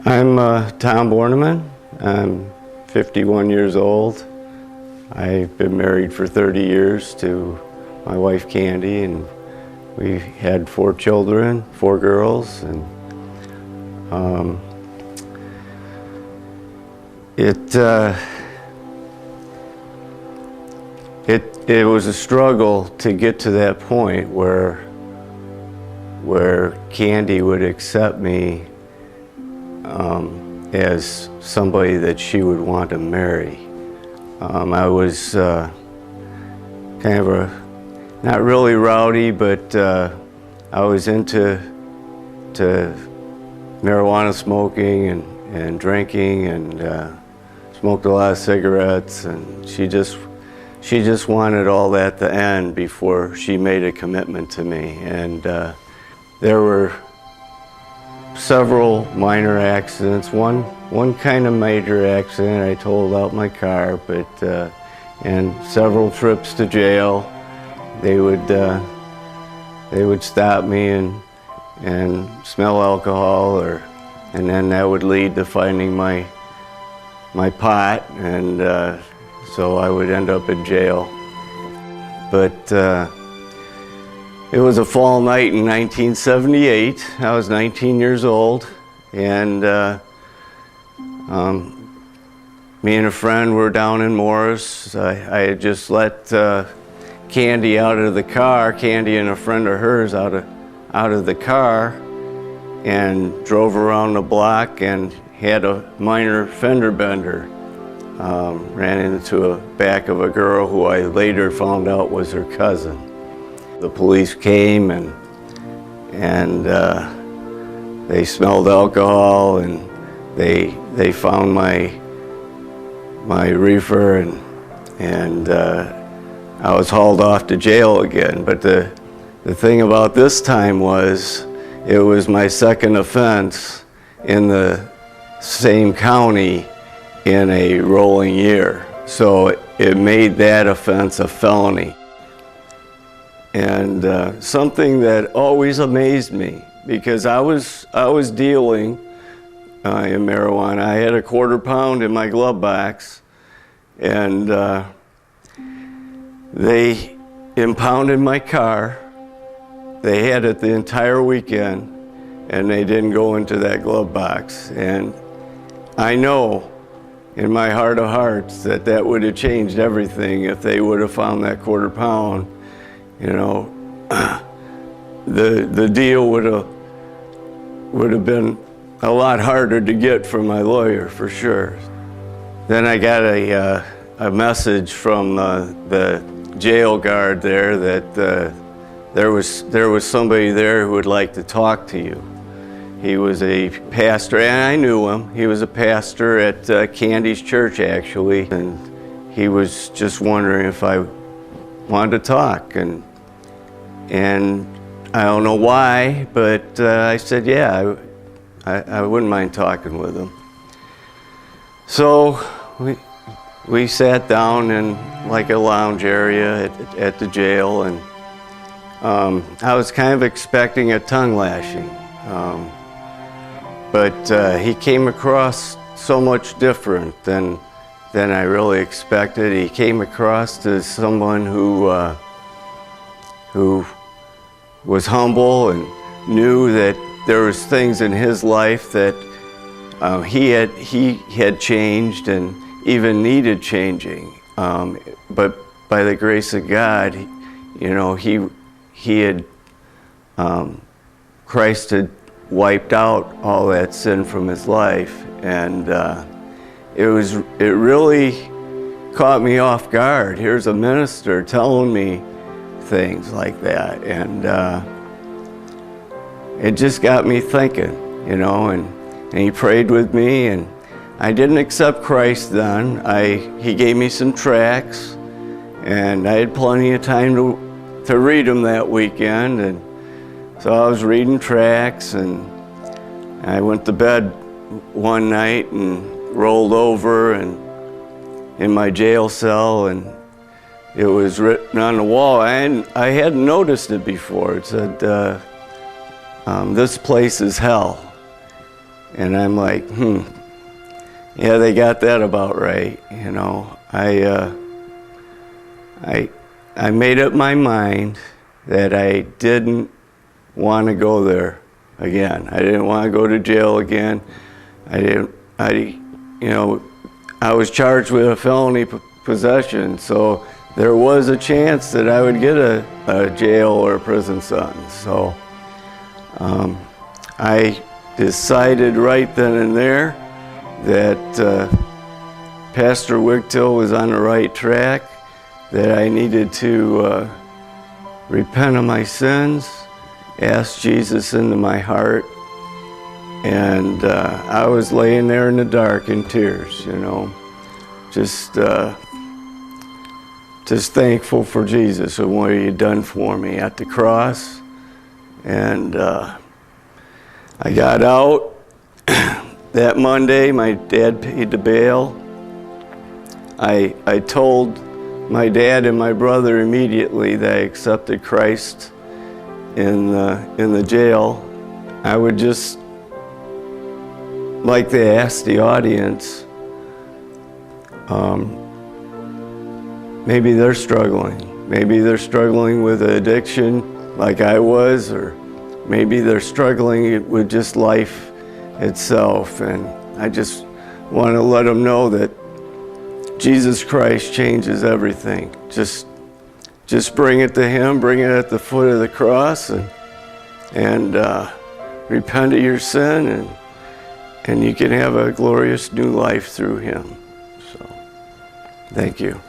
I'm Tom Borneman. I'm 51 years old. I've been married for 30 years to my wife Candy, and we had 4 children, 4 girls, and it was a struggle to get to that point where Candy would accept me as somebody that she would want to marry. I was kind of not really rowdy, but I was into marijuana smoking and drinking, and smoked a lot of cigarettes, and she just wanted all that to end before she made a commitment to me. And there were several minor accidents. One kind of major accident, I totaled out my car, but and several trips to jail. They would stop me and smell alcohol, and then that would lead to finding my pot, and so I would end up in jail. But it was a fall night in 1978. I was 19 years old, and me and a friend were down in Morris. I had just let Candy out of the car, Candy and a friend of hers out of the car, and drove around the block and had a minor fender bender. Ran into the back of a girl who I later found out was her cousin. The police came and they smelled alcohol, and they found my reefer, and I was hauled off to jail again. But the thing about this time was it was my second offense in the same county in a rolling year. So it made that offense a felony. And something that always amazed me, because I was dealing in marijuana. I had a quarter pound in my glove box, and they impounded my car. They had it the entire weekend, and they didn't go into that glove box. And I know in my heart of hearts that would have changed everything if they would have found that quarter pound. You know, the deal would have been a lot harder to get from my lawyer, for sure. Then I got a message from the jail guard there that there was somebody there who would like to talk to you. He was a pastor, and I knew him. He was a pastor at Candy's church, actually, and he was just wondering if I wanted to talk, and I don't know why, but I said, yeah, I wouldn't mind talking with him. So we sat down in like a lounge area at the jail, and I was kind of expecting a tongue lashing. But he came across so much different than I really expected. He came across as someone who was humble and knew that there was things in his life that he had changed and even needed changing. But by the grace of God, you know, he had Christ had wiped out all that sin from his life, and it really caught me off guard. Here's a minister telling me things like that, and it just got me thinking, you know, and he prayed with me, and I didn't accept Christ then. He gave me some tracts, and I had plenty of time to read them that weekend, and so I was reading tracts, and I went to bed one night and rolled over and in my jail cell, and it was written on the wall. I hadn't noticed it before. It said, "This place is hell." And I'm like, yeah, they got that about right. I made up my mind that I didn't want to go there again. I didn't want to go to jail again. I was charged with a felony possession, so there was a chance that I would get a jail or a prison sentence. So I decided right then and there that Pastor Wigtill was on the right track, that I needed to repent of my sins, ask Jesus into my heart, and I was laying there in the dark in tears, just thankful for Jesus and what he had done for me at the cross. And I got out. That Monday, my dad paid the bail. I told my dad and my brother immediately that I accepted Christ in the jail. I would just like to ask the audience, maybe they're struggling. Maybe they're struggling with addiction like I was, or maybe they're struggling with just life itself. And I just want to let them know that Jesus Christ changes everything. Just bring it to him, bring it at the foot of the cross, and repent of your sin, and you can have a glorious new life through him. So, thank you.